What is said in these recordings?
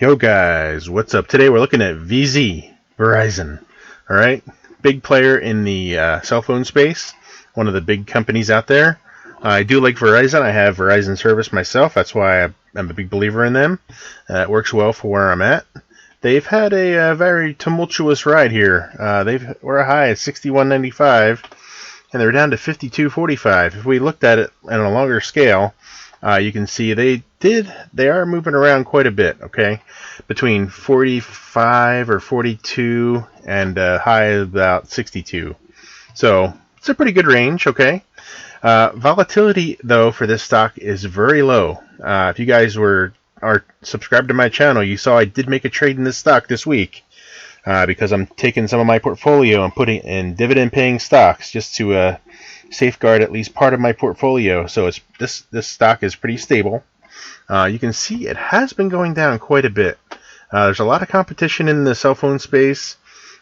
Yo guys, what's up? Today we're looking at VZ, Verizon. Alright, big player in the cell phone space, one of the big companies out there. I do like Verizon. I have Verizon service myself. That's why I'm a big believer in them. It works well for where I'm at. They've had a very tumultuous ride here. We're a high at 61.95 and they're down to 52.45. If we looked at it on a longer scale, you can see they are moving around quite a bit, okay? Between 45 or 42 and high of about 62. So it's a pretty good range, okay? Volatility, though, for this stock is very low. If you guys are subscribed to my channel, you saw I did make a trade in this stock this week because I'm taking some of my portfolio and putting in dividend-paying stocks just to safeguard at least part of my portfolio. So this stock is pretty stable. You can see it has been going down quite a bit. There's a lot of competition in the cell phone space,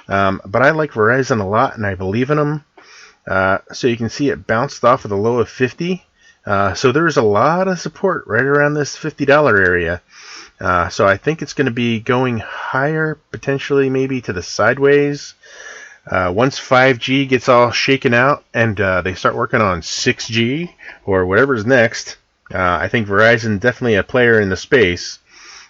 but I like Verizon a lot and I believe in them. So you can see it bounced off of the low of 50. So there's a lot of support right around this $50 area. So I think it's going to be going higher, potentially maybe to the sideways. Once 5G gets all shaken out and they start working on 6G or whatever's next, I think Verizon definitely a player in the space.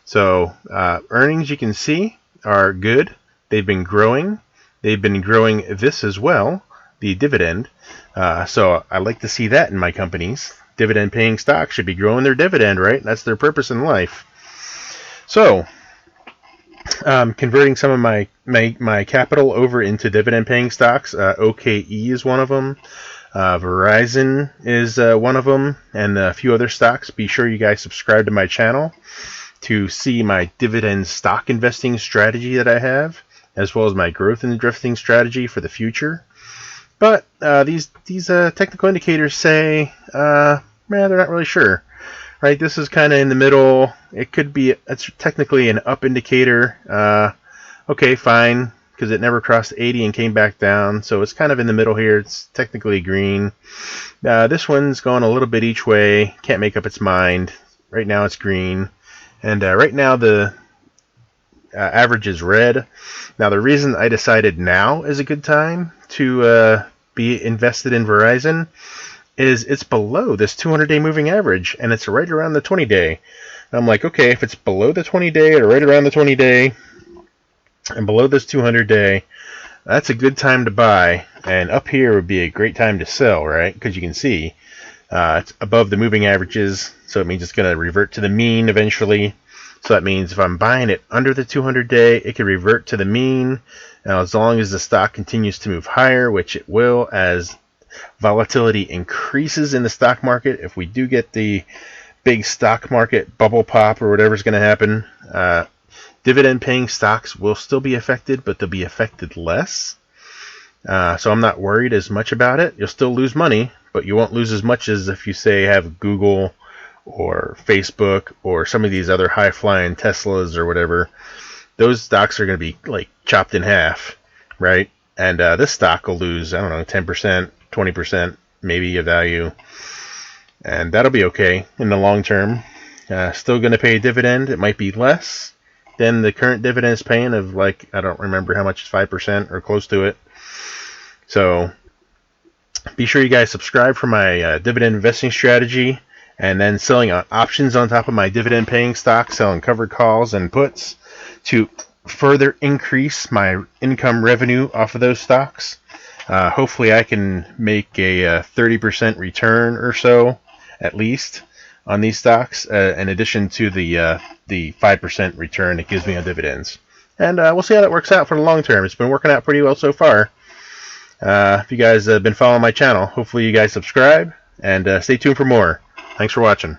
So earnings, you can see, are good. They've been growing. They've been growing this as well, the dividend. So I like to see that in my companies. Dividend-paying stocks should be growing their dividend, right? That's their purpose in life. So converting some of my capital over into dividend-paying stocks. OKE is one of them. Verizon is one of them, and a few other stocks. Be sure you guys subscribe to my channel to see my dividend stock investing strategy that I have, as well as my growth and drifting strategy for the future. But these technical indicators say, they're not really sure. Right, this is kind of in the middle. It's technically an up indicator. Okay, fine, because it never crossed 80 and came back down. So it's kind of in the middle here. It's technically green. This one's going a little bit each way. Can't make up its mind. Right now it's green. And right now the average is red. Now the reason I decided now is a good time to be invested in Verizon is it's below this 200-day moving average, and it's right around the 20-day. I'm like, okay, if it's below the 20-day or right around the 20-day and below this 200-day, that's a good time to buy, and up here would be a great time to sell, right? Because you can see it's above the moving averages, so it means it's going to revert to the mean eventually. So that means if I'm buying it under the 200-day, it could revert to the mean. Now, as long as the stock continues to move higher, which it will as volatility increases in the stock market. If we do get the big stock market bubble pop or whatever's going to happen, dividend paying stocks will still be affected, but they'll be affected less. So I'm not worried as much about it. You'll still lose money, but you won't lose as much as if you say have Google or Facebook or some of these other high flying Teslas or whatever. Those stocks are going to be like chopped in half, right? And this stock will lose, I don't know, 10%, 20% maybe of value. And that'll be okay in the long term. Still going to pay a dividend. It might be less than the current dividend is paying of, like, I don't remember how much, 5% or close to it. So be sure you guys subscribe for my dividend investing strategy, and then selling options on top of my dividend paying stocks, selling covered calls and puts to further increase my income revenue off of those stocks. Hopefully I can make a 30% return or so at least on these stocks, in addition to the 5% return it gives me on dividends. And we'll see how that works out for the long term. It's been working out pretty well so far. If you guys have been following my channel, hopefully you guys subscribe and stay tuned for more. Thanks for watching.